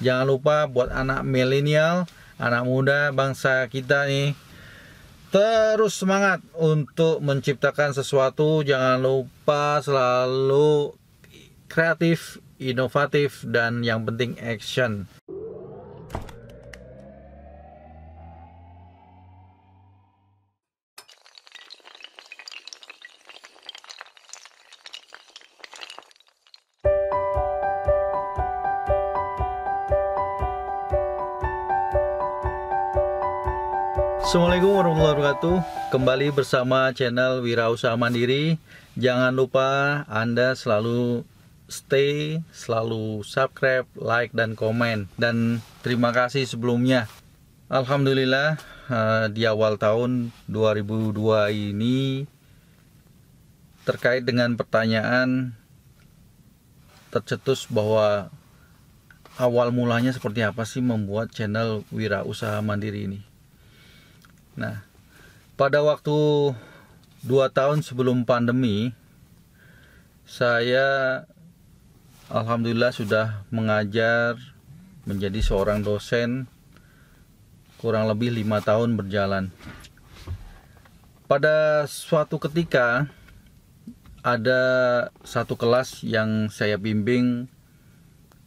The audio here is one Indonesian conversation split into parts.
Jangan lupa buat anak milenial, anak muda bangsa kita nih, terus semangat untuk menciptakan sesuatu. Jangan lupa selalu kreatif, inovatif, dan yang penting action. Assalamualaikum warahmatullahi wabarakatuh. Kembali bersama channel Wirausaha Mandiri. Jangan lupa Anda selalu stay, selalu subscribe, like, dan komen. Dan terima kasih sebelumnya. Alhamdulillah, di awal tahun 2002 ini terkait dengan pertanyaan tercetus bahwa awal mulanya seperti apa sih membuat channel Wirausaha Mandiri ini. Nah, pada waktu 2 tahun sebelum pandemi, saya alhamdulillah sudah mengajar menjadi seorang dosen kurang lebih 5 tahun berjalan. Pada suatu ketika ada satu kelas yang saya bimbing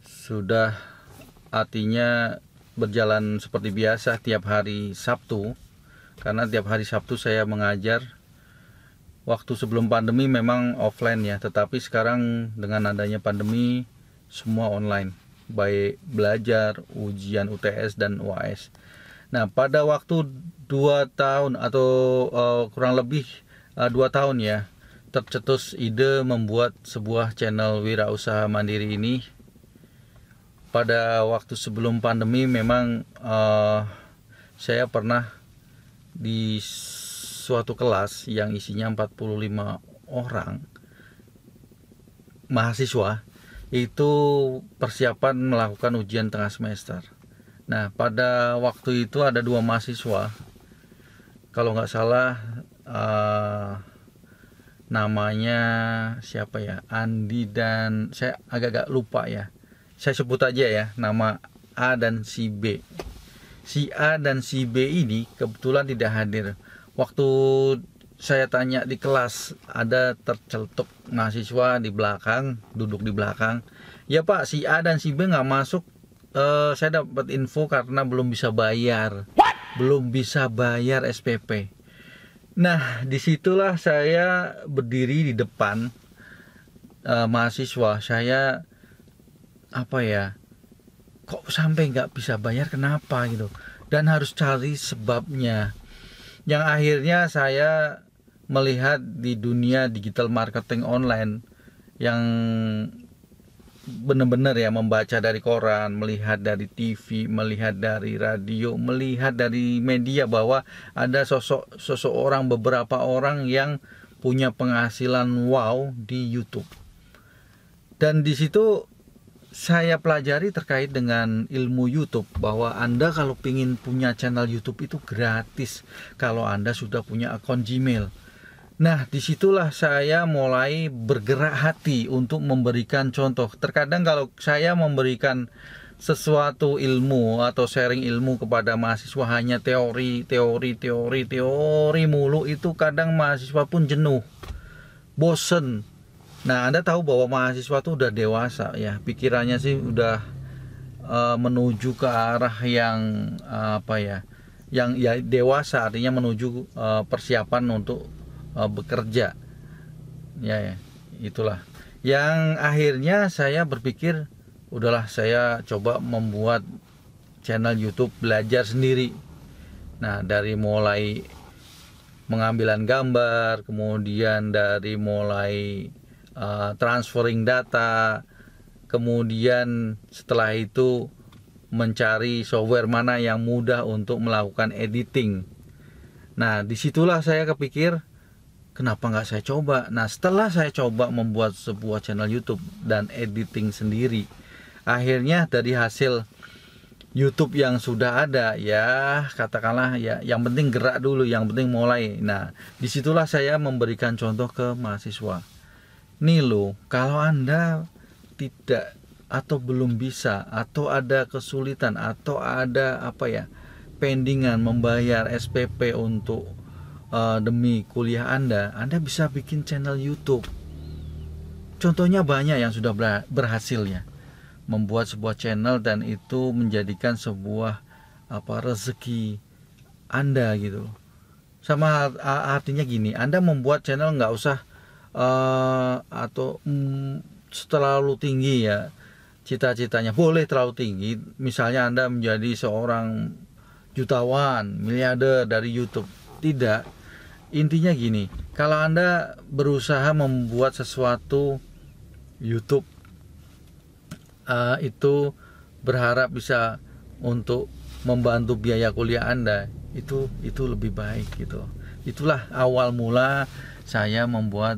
sudah artinya berjalan seperti biasa tiap hari Sabtu. Karena tiap hari Sabtu saya mengajar. Waktu sebelum pandemi memang offline ya, tetapi sekarang dengan adanya pandemi semua online, baik belajar, ujian UTS dan UAS. Nah, pada waktu 2 tahun atau kurang lebih 2 tahun ya, tercetus ide membuat sebuah channel Wirausaha Mandiri ini. Pada waktu sebelum pandemi memang saya pernah di suatu kelas yang isinya 45 orang mahasiswa itu persiapan melakukan ujian tengah semester. Nah, pada waktu itu ada 2 mahasiswa, kalau nggak salah namanya siapa ya, Andi dan saya agak-agak lupa ya. Saya sebut aja ya, nama A dan si B. Si A dan si B ini kebetulan tidak hadir. Waktu saya tanya di kelas, ada tercetuk mahasiswa di belakang, duduk di belakang. Ya Pak, si A dan si B nggak masuk. Saya dapat info karena belum bisa bayar. Belum bisa bayar SPP. Nah, disitulah saya berdiri di depan mahasiswa. Saya kok sampai nggak bisa bayar, kenapa gitu, dan harus cari sebabnya. Yang akhirnya saya melihat di dunia digital marketing online yang benar-benar ya, membaca dari koran, melihat dari TV, melihat dari radio, melihat dari media bahwa ada seseorang, beberapa orang yang punya penghasilan wow di YouTube. Dan di situ saya pelajari terkait dengan ilmu YouTube bahwa Anda kalau ingin punya channel YouTube itu gratis kalau Anda sudah punya akun Gmail. Nah, disitulah saya mulai bergerak hati untuk memberikan contoh. Terkadang kalau saya memberikan sesuatu ilmu atau sharing ilmu kepada mahasiswa hanya teori mulu, itu kadang mahasiswa pun jenuh, bosen. Nah, Anda tahu bahwa mahasiswa itu udah dewasa ya, pikirannya sih udah menuju ke arah yang yang ya dewasa, artinya menuju persiapan untuk bekerja. Ya, itulah. Yang akhirnya saya berpikir, udahlah saya coba membuat channel YouTube belajar sendiri. Nah, dari mulai pengambilan gambar, kemudian dari mulai transferring data, kemudian setelah itu mencari software mana yang mudah untuk melakukan editing. Nah, disitulah saya kepikir, kenapa nggak saya coba. Nah, setelah saya coba membuat sebuah channel YouTube dan editing sendiri, akhirnya dari hasil YouTube yang sudah ada, ya katakanlah ya, yang penting gerak dulu, yang penting mulai. Nah, disitulah saya memberikan contoh ke mahasiswa. Nih loh, kalau Anda tidak atau belum bisa, atau ada kesulitan, atau ada pendingan membayar SPP untuk demi kuliah Anda bisa bikin channel YouTube. Contohnya banyak yang sudah berhasil ya, membuat sebuah channel dan itu menjadikan sebuah rezeki Anda gitu. Sama artinya gini, Anda membuat channel nggak usah terlalu tinggi ya cita-citanya. Boleh terlalu tinggi, misalnya Anda menjadi seorang jutawan, miliarder dari YouTube. Tidak, intinya gini, kalau Anda berusaha membuat sesuatu YouTube itu berharap bisa untuk membantu biaya kuliah Anda, itu lebih baik gitu. Itulah awal mula saya membuat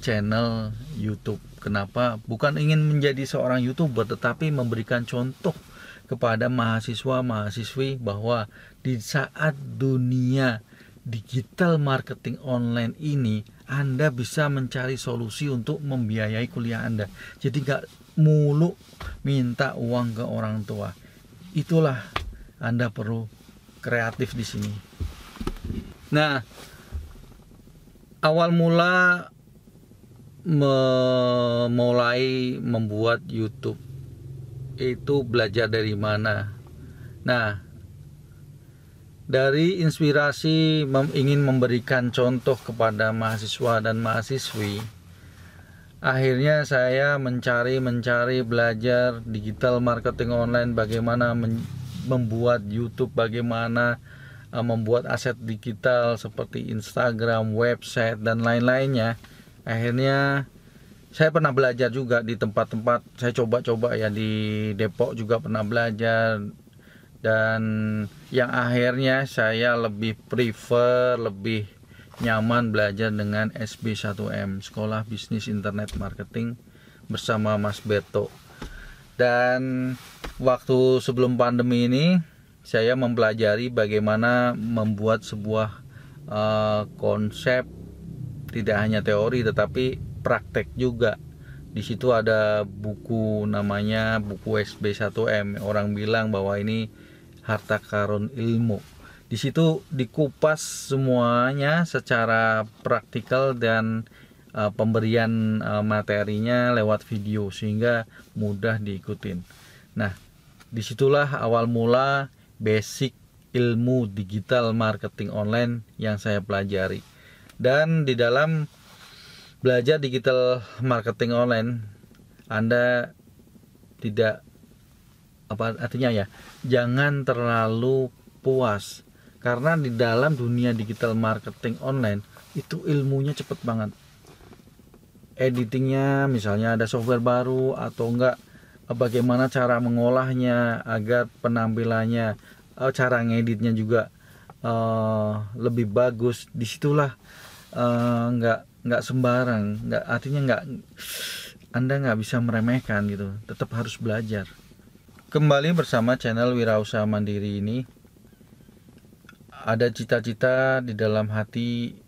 channel YouTube. Kenapa? Bukan ingin menjadi seorang YouTuber, tetapi memberikan contoh kepada mahasiswa-mahasiswi bahwa di saat dunia digital marketing online ini, Anda bisa mencari solusi untuk membiayai kuliah Anda. Jadi nggak mulu minta uang ke orang tua. Itulah Anda perlu kreatif di sini. Nah, awal mula memulai membuat YouTube itu belajar dari mana? Nah, dari inspirasi ingin memberikan contoh kepada mahasiswa dan mahasiswi, akhirnya saya mencari belajar digital marketing online, bagaimana membuat YouTube, bagaimana membuat aset digital seperti Instagram, website, dan lain-lainnya. Akhirnya saya pernah belajar juga di tempat-tempat, saya coba-coba ya, di Depok juga pernah belajar, dan yang akhirnya saya lebih prefer, lebih nyaman belajar dengan SB1M, Sekolah Bisnis Internet Marketing bersama Mas Beto. Dan waktu sebelum pandemi ini saya mempelajari bagaimana membuat sebuah konsep, tidak hanya teori tetapi praktek juga. Di situ ada buku, namanya buku SB1M. Orang bilang bahwa ini harta karun ilmu. Di situ dikupas semuanya secara praktikal dan pemberian materinya lewat video sehingga mudah diikutin. Nah, disitulah awal mula basic ilmu digital marketing online yang saya pelajari. Dan di dalam belajar digital marketing online, Anda tidak artinya ya, jangan terlalu puas, karena di dalam dunia digital marketing online itu ilmunya cepet banget. Editingnya, misalnya ada software baru atau enggak, bagaimana cara mengolahnya agar penampilannya, cara ngeditnya juga lebih bagus. Disitulah nggak sembarang, Anda nggak bisa meremehkan gitu, tetap harus belajar. Kembali bersama channel Wirausaha Mandiri ini, ada cita-cita di dalam hati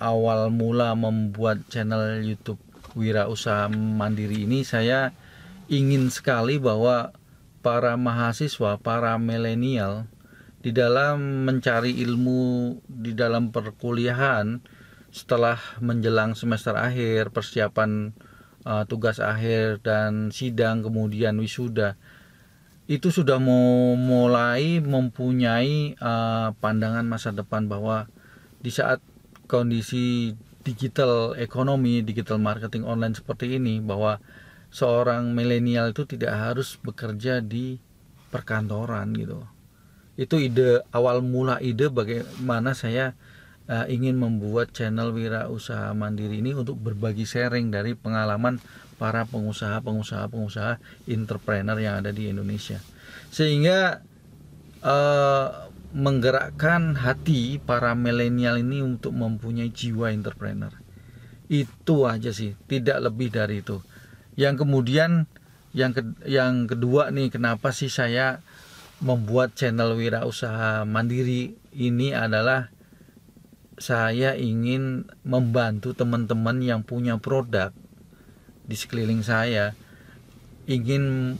awal mula membuat channel YouTube Wirausaha Mandiri ini. Saya ingin sekali bahwa para mahasiswa, para milenial di dalam mencari ilmu di dalam perkuliahan, setelah menjelang semester akhir, persiapan tugas akhir dan sidang, kemudian wisuda, itu sudah mulai mempunyai pandangan masa depan bahwa di saat kondisi digital ekonomi, digital marketing online seperti ini, bahwa seorang milenial itu tidak harus bekerja di perkantoran gitu. Itu awal mula ide bagaimana saya ingin membuat channel Wirausaha Mandiri ini untuk berbagi sharing dari pengalaman para pengusaha entrepreneur yang ada di Indonesia, sehingga menggerakkan hati para milenial ini untuk mempunyai jiwa entrepreneur. Itu aja sih, tidak lebih dari itu. Yang kemudian yang kedua nih, kenapa sih saya membuat channel Wirausaha Mandiri ini adalah saya ingin membantu teman-teman yang punya produk di sekeliling saya ingin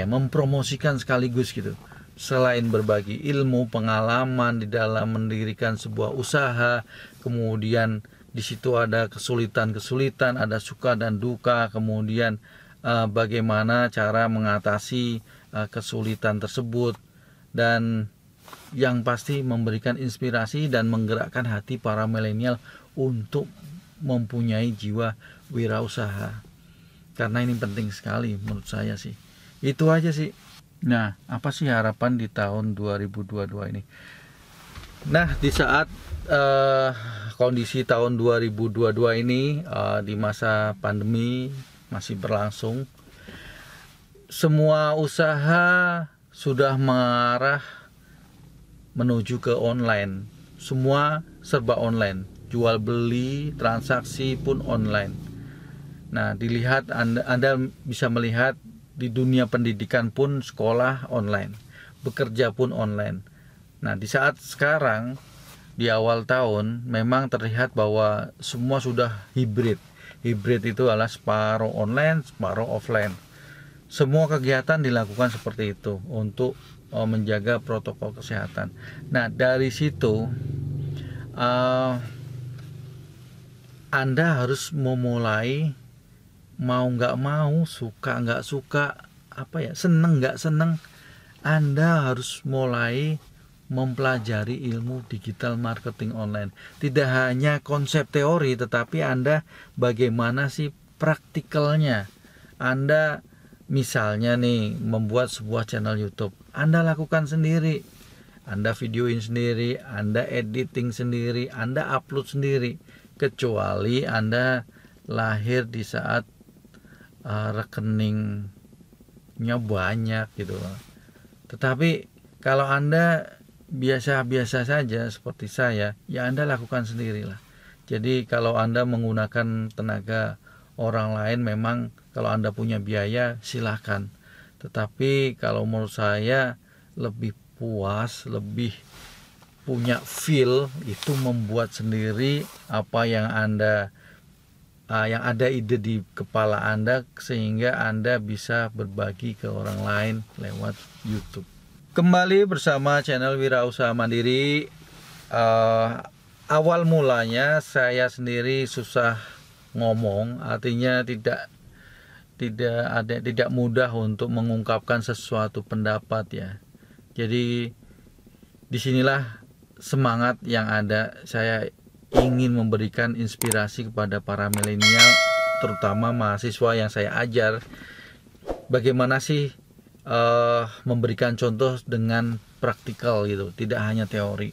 mempromosikan sekaligus gitu. Selain berbagi ilmu, pengalaman di dalam mendirikan sebuah usaha, kemudian di situ ada kesulitan-kesulitan, ada suka dan duka, kemudian bagaimana cara mengatasi kesulitan tersebut, dan yang pasti memberikan inspirasi dan menggerakkan hati para milenial untuk mempunyai jiwa wirausaha. Karena ini penting sekali menurut saya sih. Itu aja sih. Nah, apa sih harapan di tahun 2022 ini? Nah, di saat kondisi tahun 2022 ini, di masa pandemi masih berlangsung, semua usaha sudah mengarah menuju ke online. Semua serba online. Jual beli, transaksi pun online. Nah, dilihat Anda bisa melihat di dunia pendidikan pun sekolah online, bekerja pun online. Nah, di saat sekarang di awal tahun memang terlihat bahwa semua sudah hibrid. Hibrid itu adalah separuh online, separuh offline. Semua kegiatan dilakukan seperti itu untuk menjaga protokol kesehatan. Nah, dari situ Anda harus memulai, mau nggak mau, suka nggak suka, seneng nggak seneng, Anda harus mulai mempelajari ilmu digital marketing online. Tidak hanya konsep teori, tetapi Anda bagaimana sih praktikalnya. Anda misalnya nih membuat sebuah channel YouTube, Anda lakukan sendiri, Anda videoin sendiri, Anda editing sendiri, Anda upload sendiri, kecuali Anda lahir di saat rekeningnya banyak gitu. Tetapi kalau Anda biasa-biasa saja seperti saya, ya Anda lakukan sendirilah. Jadi kalau Anda menggunakan tenaga orang lain, memang kalau Anda punya biaya silahkan. Tetapi kalau menurut saya lebih puas, lebih punya feel itu membuat sendiri apa yang ada ide di kepala Anda, sehingga Anda bisa berbagi ke orang lain lewat YouTube. Kembali bersama channel Wirausaha Mandiri. Awal mulanya saya sendiri susah ngomong, artinya tidak mudah untuk mengungkapkan sesuatu pendapat ya. Jadi disinilah semangat yang ada. Saya ingin memberikan inspirasi kepada para milenial, terutama mahasiswa yang saya ajar, bagaimana sih memberikan contoh dengan praktikal gitu, tidak hanya teori.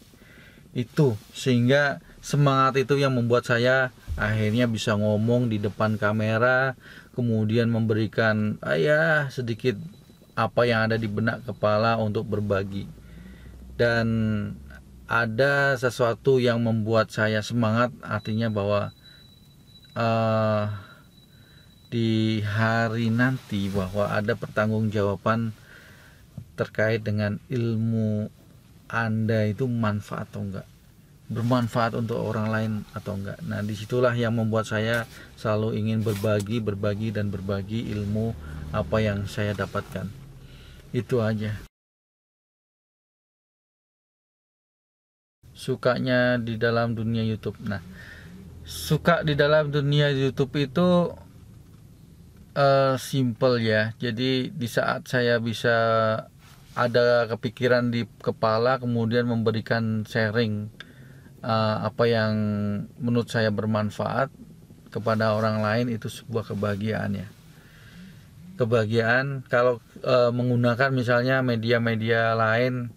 Itu sehingga semangat itu yang membuat saya akhirnya bisa ngomong di depan kamera, kemudian memberikan sedikit apa yang ada di benak kepala untuk berbagi. Dan ada sesuatu yang membuat saya semangat, artinya bahwa di hari nanti bahwa ada pertanggungjawaban terkait dengan ilmu Anda itu manfaat atau enggak, bermanfaat untuk orang lain atau enggak. Nah, disitulah yang membuat saya selalu ingin berbagi ilmu apa yang saya dapatkan. Itu aja. Sukanya di dalam dunia YouTube. Nah, suka di dalam dunia YouTube itu simple ya. Jadi di saat saya bisa ada kepikiran di kepala, kemudian memberikan sharing apa yang menurut saya bermanfaat kepada orang lain, itu sebuah kebahagiaan ya. Kebahagiaan kalau menggunakan misalnya media-media lain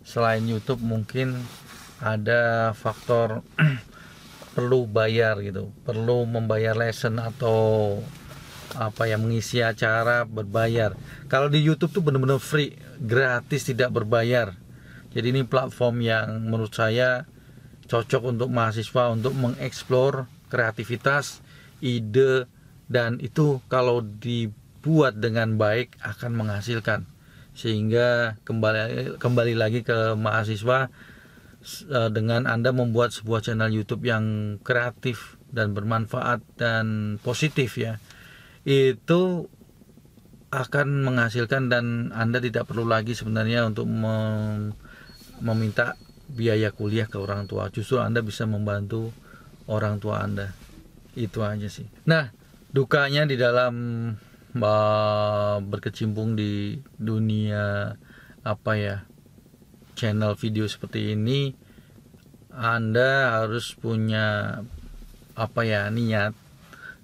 selain YouTube, mungkin ada faktor perlu bayar gitu, perlu membayar lesson atau mengisi acara berbayar. Kalau di YouTube tuh benar-benar free, gratis, tidak berbayar. Jadi ini platform yang menurut saya cocok untuk mahasiswa untuk mengeksplor kreativitas, ide, dan itu kalau dibuat dengan baik akan menghasilkan. Sehingga kembali lagi ke mahasiswa, dengan Anda membuat sebuah channel YouTube yang kreatif dan bermanfaat dan positif ya, itu akan menghasilkan, dan Anda tidak perlu lagi sebenarnya untuk meminta biaya kuliah ke orang tua. Justru Anda bisa membantu orang tua Anda. Itu aja sih. Nah, dukanya di dalam berkecimpung di dunia channel video seperti ini, Anda harus punya niat.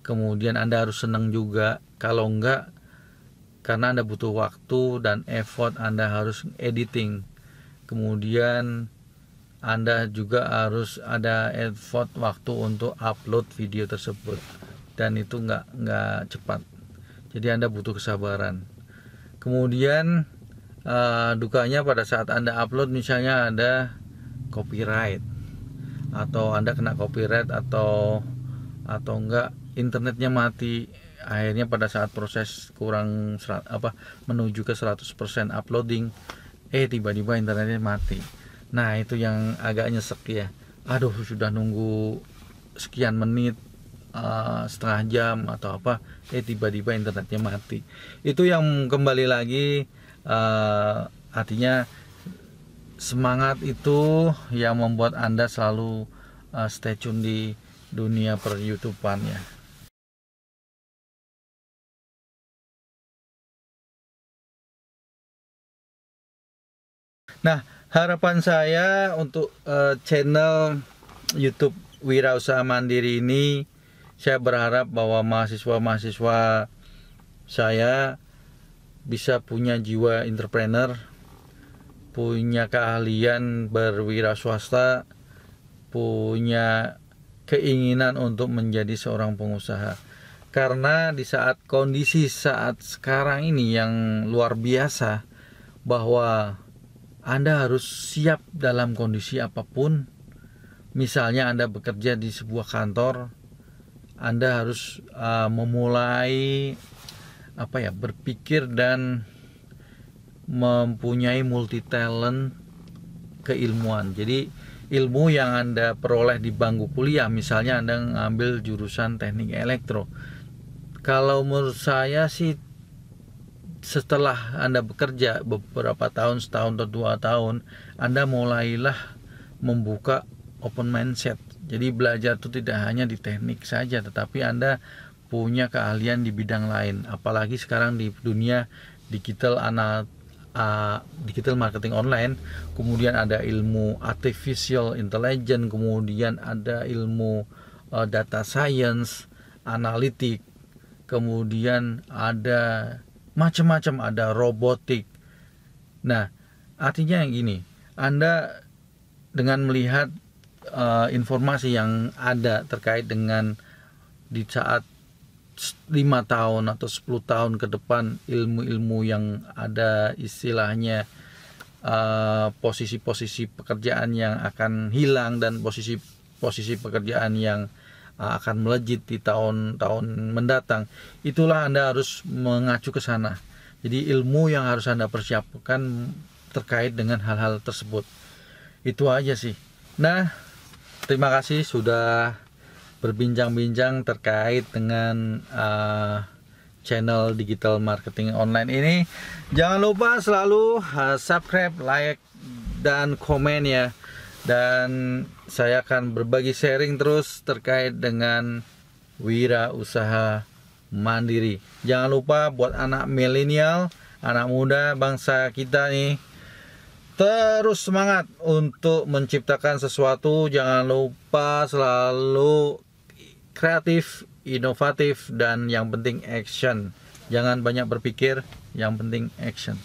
Kemudian Anda harus senang juga. Kalau enggak, karena Anda butuh waktu dan effort, Anda harus editing. Kemudian Anda juga harus ada effort waktu untuk upload video tersebut, dan itu nggak cepat. Jadi Anda butuh kesabaran. Kemudian dukanya pada saat Anda upload, misalnya ada copyright, atau Anda kena copyright, atau enggak internetnya mati. Akhirnya pada saat proses menuju ke 100% uploading, tiba-tiba internetnya mati. Nah, itu yang agak nyesek ya. Aduh, sudah nunggu sekian menit, setengah jam atau tiba-tiba internetnya mati. Itu yang kembali lagi, artinya semangat itu yang membuat Anda selalu stay tune di dunia per YouTubean ya. Nah, harapan saya untuk channel YouTube Wirausaha Mandiri ini, saya berharap bahwa mahasiswa-mahasiswa saya bisa punya jiwa entrepreneur, punya keahlian berwirausaha, punya keinginan untuk menjadi seorang pengusaha. Karena di saat kondisi saat sekarang ini yang luar biasa, bahwa Anda harus siap dalam kondisi apapun. Misalnya Anda bekerja di sebuah kantor, Anda harus memulai berpikir dan mempunyai multi talent keilmuan. Jadi ilmu yang Anda peroleh di bangku kuliah, misalnya Anda ngambil jurusan teknik elektro, kalau menurut saya sih, setelah Anda bekerja beberapa tahun, setahun atau 2 tahun, Anda mulailah membuka open mindset. Jadi belajar itu tidak hanya di teknik saja, tetapi Anda punya keahlian di bidang lain. Apalagi sekarang di dunia digital marketing online, kemudian ada ilmu artificial intelligence, kemudian ada ilmu data science, analitik, kemudian ada macam-macam, ada robotik. Nah, artinya yang gini, Anda dengan melihat informasi yang ada terkait dengan di saat 5 tahun atau 10 tahun ke depan, ilmu-ilmu yang ada, istilahnya posisi-posisi pekerjaan yang akan hilang dan posisi-posisi pekerjaan yang akan melejit di tahun-tahun mendatang, itulah Anda harus mengacu ke sana. Jadi ilmu yang harus Anda persiapkan terkait dengan hal-hal tersebut. Itu aja sih. Nah, terima kasih sudah berbincang-bincang terkait dengan channel digital marketing online ini. Jangan lupa selalu subscribe, like, dan komen ya. Dan saya akan berbagi sharing terus terkait dengan wirausaha mandiri. Jangan lupa buat anak milenial, anak muda bangsa kita nih, terus semangat untuk menciptakan sesuatu. Jangan lupa selalu kreatif, inovatif, dan yang penting action. Jangan banyak berpikir, yang penting action.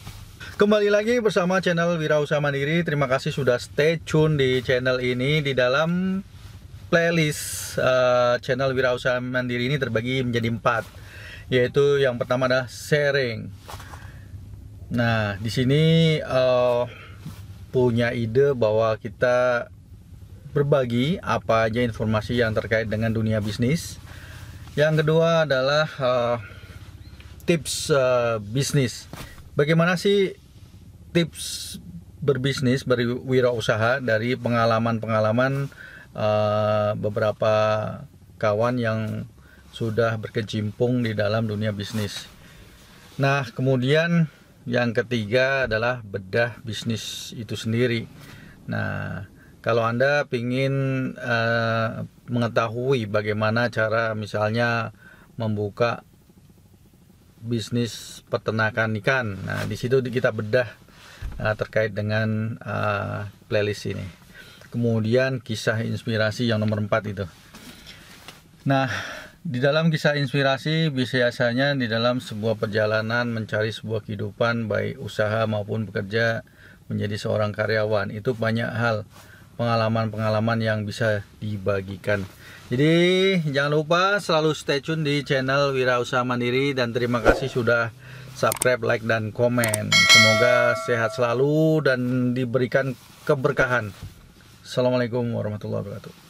Kembali lagi bersama channel Wirausaha Mandiri. Terima kasih sudah stay tune di channel ini. Di dalam playlist channel Wirausaha Mandiri ini terbagi menjadi 4, yaitu yang pertama adalah sharing. Nah, di sini punya ide bahwa kita berbagi apa aja informasi yang terkait dengan dunia bisnis. Yang kedua adalah tips bisnis. Bagaimana sih tips berbisnis, berwirausaha dari pengalaman-pengalaman beberapa kawan yang sudah berkecimpung di dalam dunia bisnis. Nah, kemudian yang ketiga adalah bedah bisnis itu sendiri. Nah, kalau Anda ingin mengetahui bagaimana cara misalnya membuka bisnis peternakan ikan, nah di situ kita bedah terkait dengan playlist ini. Kemudian kisah inspirasi yang nomor 4 itu. Nah, di dalam kisah inspirasi biasanya di dalam sebuah perjalanan mencari sebuah kehidupan, baik usaha maupun bekerja menjadi seorang karyawan, itu banyak hal pengalaman-pengalaman yang bisa dibagikan. Jadi jangan lupa selalu stay tune di channel Wirausaha Mandiri, dan terima kasih sudah subscribe, like, dan komen. Semoga sehat selalu dan diberikan keberkahan. Assalamualaikum warahmatullahi wabarakatuh.